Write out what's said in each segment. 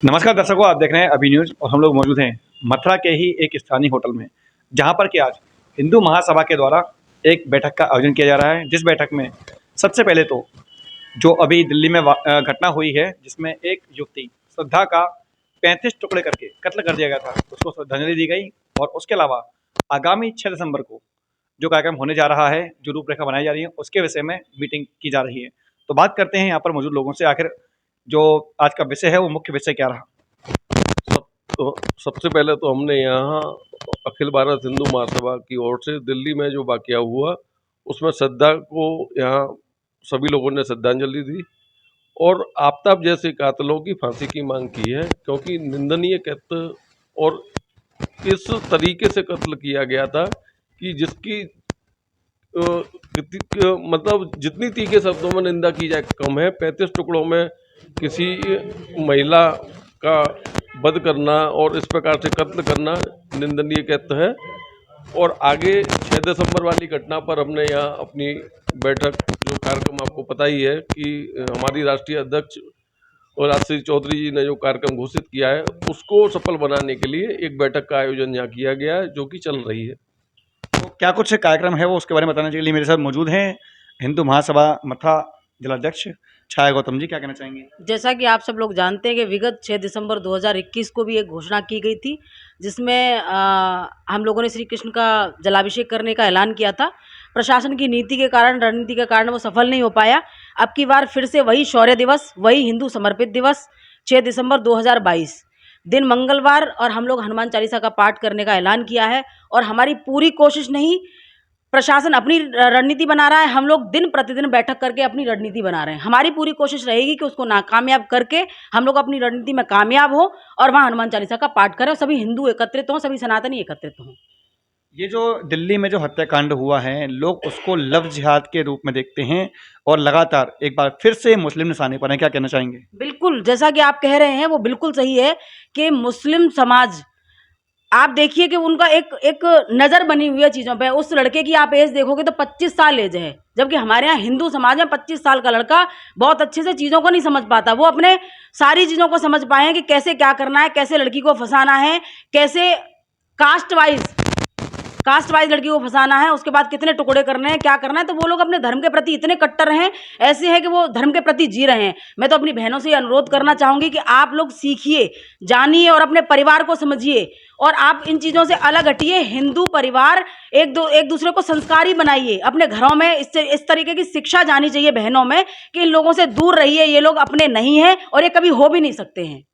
नमस्कार दर्शकों, आप देख रहे हैं अभी न्यूज़ और हम लोग मौजूद हैं मथुरा के ही एक स्थानीय होटल में, जहां पर कि आज हिंदू महासभा के द्वारा एक बैठक का आयोजन किया जा रहा है। जिस बैठक में सबसे पहले तो जो अभी दिल्ली में घटना हुई है, जिसमें एक युवती श्रद्धा का 35 टुकड़े करके कत्ल कर दिया गया था, उसको श्रद्धांजलि दी गई। और उसके अलावा आगामी 6 दिसंबर को जो कार्यक्रम होने जा रहा है, जो रूपरेखा बनाई जा रही है, उसके विषय में मीटिंग की जा रही है। तो बात करते हैं यहाँ पर मौजूद लोगों से, आखिर जो आज का विषय है वो मुख्य विषय क्या रहा। सब तो सबसे पहले तो हमने यहाँ अखिल भारत हिंदू महासभा की ओर से दिल्ली में जो वाकया हुआ उसमें श्रद्धा को यहाँ सभी लोगों ने श्रद्धांजलि दी और आफताब जैसे कातिलों की फांसी की मांग की है, क्योंकि निंदनीय कृत्य और इस तरीके से कत्ल किया गया था कि जिसकी मतलब जितनी तीखे शब्दों में निंदा की जाए कम है। 35 टुकड़ों में किसी महिला का वध करना और इस प्रकार से कत्ल करना निंदनीय कृत्य है। और आगे 6 दिसंबर वाली घटना पर हमने यहाँ अपनी बैठक, जो कार्यक्रम आपको पता ही है कि हमारी राष्ट्रीय अध्यक्ष और आशीष चौधरी जी ने जो कार्यक्रम घोषित किया है उसको सफल बनाने के लिए एक बैठक का आयोजन यहाँ किया गया है, जो कि चल रही है। तो क्या कुछ कार्यक्रम है वो उसके बारे में बताने के लिए मेरे साथ मौजूद हैं हिंदू महासभा मथुरा जिलाध्यक्ष छाया गौतम जी। क्या कहना चाहेंगे? जैसा कि आप सब लोग जानते हैं कि विगत 6 दिसंबर 2021 को भी एक घोषणा की गई थी, जिसमें हम लोगों ने श्री कृष्ण का जलाभिषेक करने का ऐलान किया था। प्रशासन की नीति के कारण, रणनीति के कारण वो सफल नहीं हो पाया। अब की बार फिर से वही शौर्य दिवस, वही हिंदू समर्पित दिवस 6 दिसंबर 2022 दिन मंगलवार, और हम लोग हनुमान चालीसा का पाठ करने का ऐलान किया है। और हमारी पूरी कोशिश नहीं, प्रशासन अपनी रणनीति बना रहा है, हम लोग दिन प्रतिदिन बैठक करके अपनी रणनीति बना रहे हैं। हमारी पूरी कोशिश रहेगी कि उसको नाकामयाब करके हम लोग अपनी रणनीति में कामयाब हो और वहाँ हनुमान चालीसा का पाठ करें और सभी हिंदू एकत्रित हों, सभी सनातनी एकत्रित हों। ये जो दिल्ली में जो हत्याकांड हुआ है, लोग उसको लव जिहाद के रूप में देखते हैं और लगातार एक बार फिर से मुस्लिम निशाने पर हैं। क्या कहना चाहेंगे? बिल्कुल, जैसा कि आप कह रहे हैं वो बिल्कुल सही है कि मुस्लिम समाज, आप देखिए कि उनका एक एक नज़र बनी हुई है चीज़ों पे। उस लड़के की आप एज देखोगे तो 25 साल एज है, जबकि हमारे यहाँ हिंदू समाज में 25 साल का लड़का बहुत अच्छे से चीज़ों को नहीं समझ पाता। वो अपने सारी चीज़ों को समझ पाए हैं कि कैसे क्या करना है, कैसे लड़की को फंसाना है, कैसे कास्ट वाइज लड़की को फंसाना है, उसके बाद कितने टुकड़े करने हैं, क्या करना है। तो वो लोग अपने धर्म के प्रति इतने कट्टर हैं, ऐसे हैं कि वो धर्म के प्रति जी रहे हैं। मैं तो अपनी बहनों से अनुरोध करना चाहूँगी कि आप लोग सीखिए, जानिए और अपने परिवार को समझिए और आप इन चीज़ों से अलग हटिए। हिंदू परिवार एक दूसरे को संस्कारी बनाइए। अपने घरों में इस तरीके की शिक्षा जानी चाहिए बहनों में कि इन लोगों से दूर रहिए, ये लोग अपने नहीं हैं और ये कभी हो भी नहीं सकते हैं।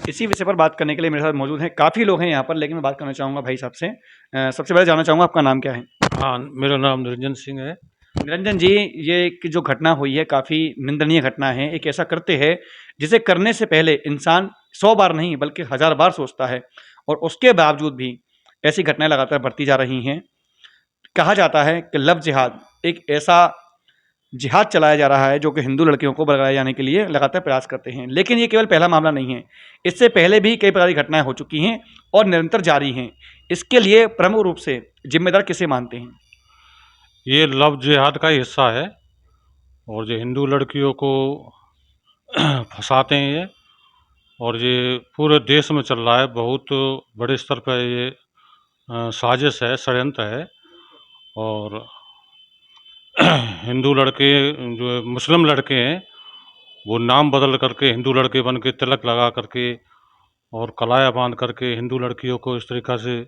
इसी विषय पर बात करने के लिए मेरे साथ मौजूद हैं काफ़ी लोग हैं यहाँ पर, लेकिन मैं बात करना चाहूँगा भाई साहब से। सबसे पहले जानना चाहूँगा आपका नाम क्या है? हाँ, मेरा नाम निरंजन सिंह है। निरंजन जी, ये एक जो घटना हुई है काफ़ी निंदनीय घटना है। एक ऐसा कृत्य है जिसे करने से पहले इंसान 100 बार नहीं बल्कि 1000 बार सोचता है, और उसके बावजूद भी ऐसी घटनाएं लगातार बढ़ती जा रही हैं। कहा जाता है कि लव जिहाद एक ऐसा जिहाद चलाया जा रहा है जो कि हिंदू लड़कियों को भगाए जाने के लिए लगातार प्रयास करते हैं। लेकिन ये केवल पहला मामला नहीं है, इससे पहले भी कई प्रकार की घटनाएं हो चुकी हैं और निरंतर जारी हैं। इसके लिए प्रमुख रूप से जिम्मेदार किसे मानते हैं? ये लव जिहाद का ही हिस्सा है और जो हिंदू लड़कियों को फंसाते हैं ये, और ये पूरे देश में चल रहा है। बहुत बड़े स्तर पर ये साजिश है, षड्यंत्र है। और हिंदू लड़के, जो मुस्लिम लड़के हैं, वो नाम बदल करके हिंदू लड़के बन के तिलक लगा करके और कलाया बांध करके हिंदू लड़कियों को इस तरीक़ा से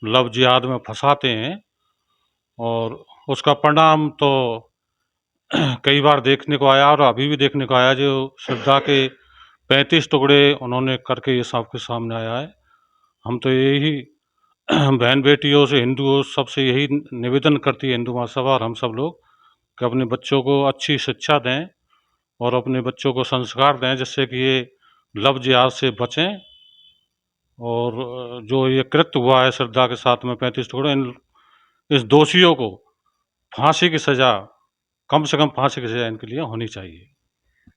लव जिहाद में फंसाते हैं। और उसका परिणाम तो कई बार देखने को आया और अभी भी देखने को आया। जो श्रद्धा के 35 टुकड़े उन्होंने करके ये सबके सामने आया है। हम तो यही बहन बेटियों से, हिंदुओं सबसे यही निवेदन करती है हिंदू महासभा और हम सब लोग, कि अपने बच्चों को अच्छी शिक्षा दें और अपने बच्चों को संस्कार दें, जिससे कि ये लव जिहाद से बचें। और जो ये कृत्य हुआ है श्रद्धा के साथ में 35 टुकड़े, इस दोषियों को फांसी की सज़ा, कम से कम फांसी की सज़ा इनके लिए होनी चाहिए।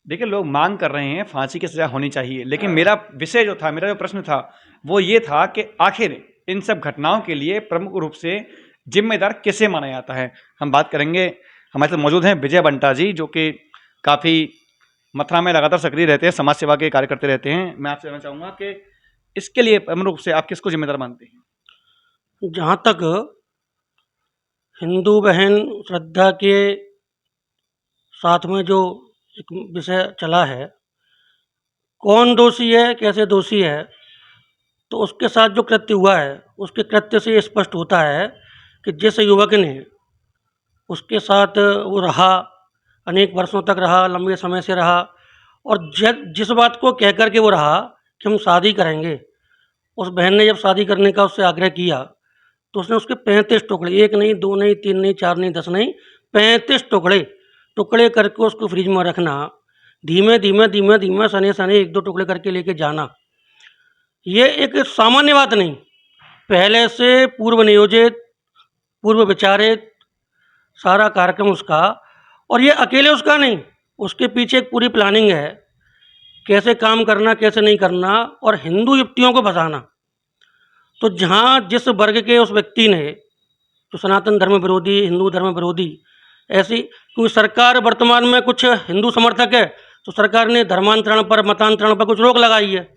देखिए, लोग मांग कर रहे हैं फांसी की सज़ा होनी चाहिए, लेकिन मेरा विषय जो था, मेरा जो प्रश्न था वो ये था कि आखिर इन सब घटनाओं के लिए प्रमुख रूप से जिम्मेदार किसे माना जाता है। हम बात करेंगे, हमारे साथ मौजूद हैं विजय बंटा जी, जो कि काफ़ी मथुरा में लगातार सक्रिय रहते हैं, समाज सेवा के कार्य करते रहते हैं। मैं आपसे जानना चाहूँगा कि इसके लिए प्रमुख रूप से आप किसको जिम्मेदार मानते हैं? जहाँ तक हिंदू बहन श्रद्धा के साथ में जो एक विषय चला है, कौन दोषी है, कैसे दोषी है, तो उसके साथ जो कृत्य हुआ है, उसके कृत्य से ये स्पष्ट होता है कि जिस युवक ने उसके साथ वो रहा, अनेक वर्षों तक रहा, लंबे समय से रहा, और जिस बात को कह कर के वो रहा कि हम शादी करेंगे, उस बहन ने जब शादी करने का उससे आग्रह किया तो उसने उसके 35 टुकड़े, 1 नहीं, 2 नहीं, 3 नहीं, 4 नहीं, 10 नहीं, 35 टुकड़े करके उसको फ्रिज में रखना, धीमे धीमे धीमे धीमे सने सने 1-2 टुकड़े करके लेके जाना, ये एक सामान्य बात नहीं, पहले से पूर्व नियोजित, पूर्व विचारित सारा कार्यक्रम उसका। और ये अकेले उसका नहीं, उसके पीछे एक पूरी प्लानिंग है, कैसे काम करना, कैसे नहीं करना, और हिंदू युवतियों को फंसाना। तो जहाँ जिस वर्ग के उस व्यक्ति ने, जो सनातन धर्म विरोधी, हिंदू धर्म विरोधी, ऐसी, क्योंकि सरकार वर्तमान में कुछ हिंदू समर्थक है तो सरकार ने धर्मांतरण पर, मतांतरण पर कुछ रोक लगाई है,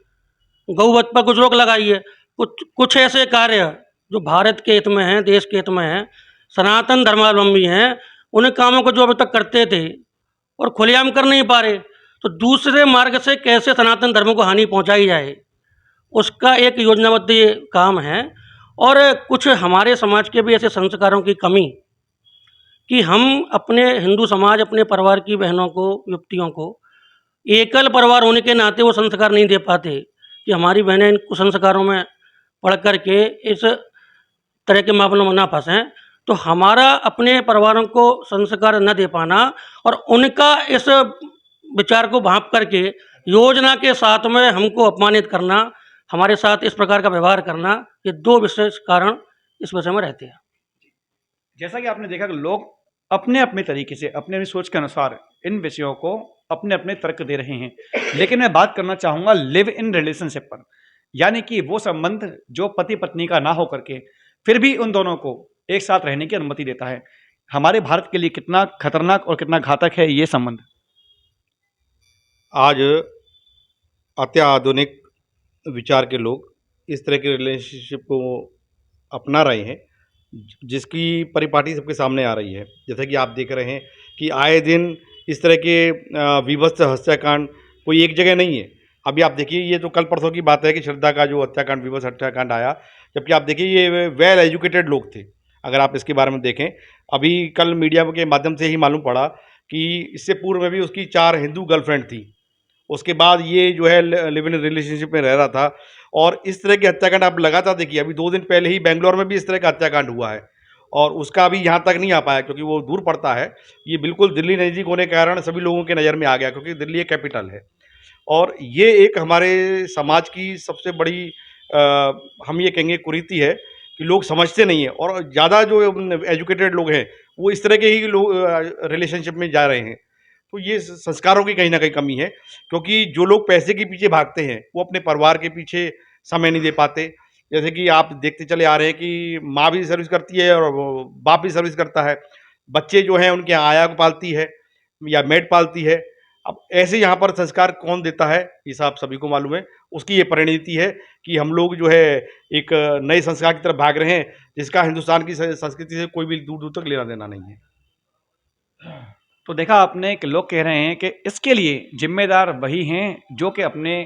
गौवध पर कुछ रोक लगाई है। कुछ ऐसे कार्य जो भारत के हित में हैं, देश के हित में हैं, सनातन धर्मावलंबी हैं, उन कामों को जो अभी तक करते थे और खुलेआम कर नहीं पा रहे, तो दूसरे मार्ग से कैसे सनातन धर्म को हानि पहुंचाई जाए, उसका एक योजनाबद्ध ये काम है। और कुछ हमारे समाज के भी ऐसे संस्कारों की कमी कि हम अपने हिंदू समाज, अपने परिवार की बहनों को, युवतियों को एकल परिवार होने के नाते वो संस्कार नहीं दे पाते कि हमारी बहनें इन कुसंस्कारों में पढ़ कर के इस तरह के मामलों में ना फंसें। तो हमारा अपने परिवारों को संस्कार न दे पाना और उनका इस विचार को भांप करके योजना के साथ में हमको अपमानित करना, हमारे साथ इस प्रकार का व्यवहार करना, ये 2 विशेष कारण इस विषय में रहते हैं। जैसा कि आपने देखा कि लोग अपने अपने तरीके से, अपने अपनी सोच के अनुसार इन विषयों को अपने अपने तर्क दे रहे हैं, लेकिन मैं बात करना चाहूँगा लिव इन रिलेशनशिप पर, यानी कि वो संबंध जो पति पत्नी का ना हो करके फिर भी उन दोनों को एक साथ रहने की अनुमति देता है। हमारे भारत के लिए कितना खतरनाक और कितना घातक है ये संबंध। आज अत्याधुनिक विचार के लोग इस तरह के रिलेशनशिप को अपना रहे हैं, जिसकी परिपाटी सबके सामने आ रही है। जैसा कि आप देख रहे हैं कि आए दिन इस तरह के विभत्स हत्याकांड कोई एक जगह नहीं है। अभी आप देखिए, ये तो कल परसों की बात है कि श्रद्धा का जो हत्याकांड, विभत्स हत्याकांड आया, जबकि आप देखिए ये वेल एजुकेटेड लोग थे। अगर आप इसके बारे में देखें, अभी कल मीडिया के माध्यम से ही मालूम पड़ा कि इससे पूर्व में भी उसकी 4 हिंदू गर्लफ्रेंड थी। उसके बाद ये जो है लिव इन रिलेशनशिप में रह रहा था, और इस तरह के हत्याकांड आप लगातार देखिए। अभी 2 दिन पहले ही बेंगलोर में भी इस तरह का हत्याकांड हुआ है, और उसका अभी यहाँ तक नहीं आ पाया क्योंकि वो दूर पड़ता है। ये बिल्कुल दिल्ली नज़दीक होने के कारण सभी लोगों के नज़र में आ गया, क्योंकि दिल्ली एक कैपिटल है। और ये एक हमारे समाज की सबसे बड़ी हम ये कहेंगे कुरीति है कि लोग समझते नहीं हैं, और ज़्यादा जो एजुकेटेड लोग हैं वो इस तरह के ही लोग रिलेशनशिप में जा रहे हैं। तो ये संस्कारों की कहीं ना कहीं कमी है, क्योंकि जो लोग पैसे के पीछे भागते हैं वो अपने परिवार के पीछे समय नहीं दे पाते। जैसे कि आप देखते चले आ रहे हैं कि माँ भी सर्विस करती है और बाप भी सर्विस करता है, बच्चे जो हैं उनके आया को पालती है या मेड पालती है। अब ऐसे यहाँ पर संस्कार कौन देता है, ये सब सभी को मालूम है। उसकी ये परिणति है कि हम लोग जो है एक नए संस्कार की तरफ भाग रहे हैं, जिसका हिंदुस्तान की संस्कृति से कोई भी दूर दूर तक लेना देना नहीं है। तो देखा आपने कि लोग कह रहे हैं कि इसके लिए जिम्मेदार वही हैं जो कि अपने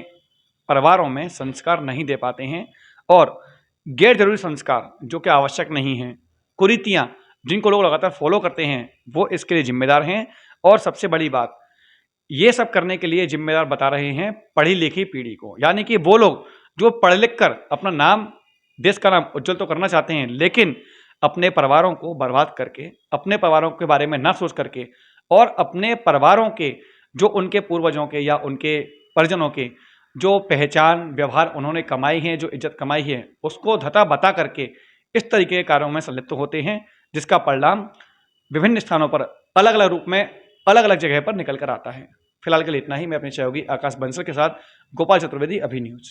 परिवारों में संस्कार नहीं दे पाते हैं, और गैर जरूरी संस्कार जो कि आवश्यक नहीं हैं, कुरीतियाँ जिनको लोग लगातार फॉलो करते हैं, वो इसके लिए जिम्मेदार हैं। और सबसे बड़ी बात, ये सब करने के लिए जिम्मेदार बता रहे हैं पढ़ी लिखी पीढ़ी को, यानी कि वो लोग जो पढ़ लिख कर अपना नाम, देश का नाम उज्जवल तो करना चाहते हैं, लेकिन अपने परिवारों को बर्बाद करके, अपने परिवारों के बारे में ना सोच करके, और अपने परिवारों के जो उनके पूर्वजों के या उनके परिजनों के जो पहचान, व्यवहार उन्होंने कमाई है, जो इज्जत कमाई है, उसको धता बता करके इस तरीके के कार्यों में संलिप्त होते हैं, जिसका परिणाम विभिन्न स्थानों पर अलग अलग रूप में अलग अलग जगह पर निकल कर आता है। फिलहाल के लिए इतना ही। मैं अपने सहयोगी आकाश बंसल के साथ गोपाल चतुर्वेदी, अभी न्यूज़।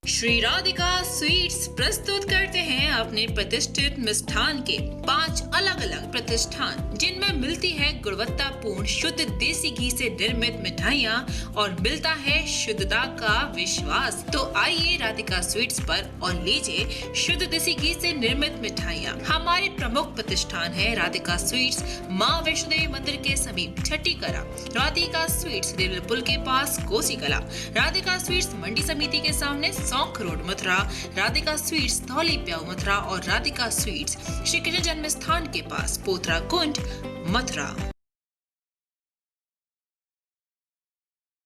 श्री राधिका स्वीट्स प्रस्तुत करते हैं अपने प्रतिष्ठित मिष्ठान के 5 अलग अलग प्रतिष्ठान, जिनमें मिलती है गुणवत्तापूर्ण शुद्ध देसी घी से निर्मित मिठाइयाँ और मिलता है शुद्धता का विश्वास। तो आइए राधिका स्वीट्स पर और लीजिए शुद्ध देसी घी से निर्मित मिठाइयाँ। हमारे प्रमुख प्रतिष्ठान है राधिका स्वीट्स, माँ वैष्णो देवी मंदिर के समीप छठी कला, राधिका स्वीट्स रेलवे पुल के पास कोसी कला, राधिका स्वीट्स मंडी समिति के सामने सौंख रोड मथुरा, राधिका स्वीट्स धौली प्याऊ मथुरा और राधिका स्वीट्स श्री कृष्ण जन्म स्थान के पास पोथरा कुंड मथुरा।